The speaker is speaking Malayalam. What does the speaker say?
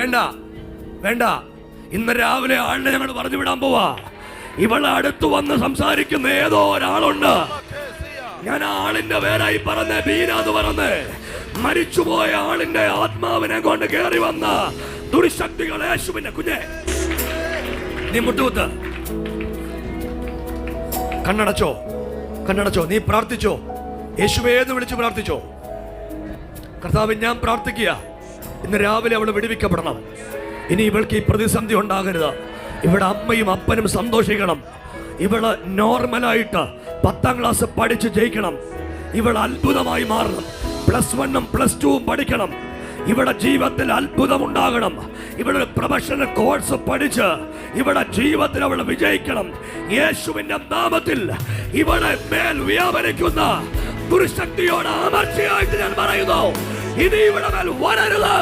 വേണ്ട വേണ്ട. ഇന്ന് രാവിലെ ആളിനെ ഞങ്ങൾ പറഞ്ഞു വിടാൻ പോവാ. ഇവളെ അടുത്ത് വന്ന് സംസാരിക്കുന്ന ഏതോ ഒരാളുണ്ട്. ഞാൻ ആളിന്റെ പേരായി പറഞ്ഞ ബീന എന്ന് പറഞ്ഞ് മരിച്ചുപോയ ആളിന്റെ ആത്മാവിനെ കൊണ്ട് കയറി വന്ന ദുർശക്തികൾ യേശുവിന്റെ കുഞ്ഞെ നീ മുട്ടുകുത്ത്. കണ്ണടച്ചോ, കണ്ണടച്ചോ. നീ പ്രാർത്ഥിച്ചോ, യേശുവേ എന്ന് വിളിച്ച് പ്രാർത്ഥിച്ചോ. കർത്താവ്, ഞാൻ പ്രാർത്ഥിക്കുക, ഇന്ന് രാവിലെ അവള് വിടുവിക്കപ്പെടണം. ഇനി ഇവൾക്ക് ഈ പ്രതിസന്ധി ഉണ്ടാകരുത്. ഇവിടെ അമ്മയും അപ്പനും സന്തോഷിക്കണം. ഇവള് നോർമലായിട്ട് 10ാം ക്ലാസ് പഠിച്ച് ജയിക്കണം. ഇവൾ അത്ഭുതമായി മാറണം. +1ഉം +2ഉം പഠിക്കണം. ഇവിടെ ജീവിതത്തിൽ അത്ഭുതം ഉണ്ടാകണം. ഇവിടെ പ്രൊഫഷണൽ കോഴ്സ് പഠിച്ച് ഇവിടെ ജീവിതത്തിൽ അവൾ വിജയിക്കണം. യേശുവിന്റെ നാമത്തിൽ ഇവിടെ മേൽ വ്യാപരിക്കുന്ന ദുർശക്തിയോട് അമർച്ചയായിട്ട് ഞാൻ പറയുന്നു, ഇനി ഇവിടെ മേൽ വരരുത്.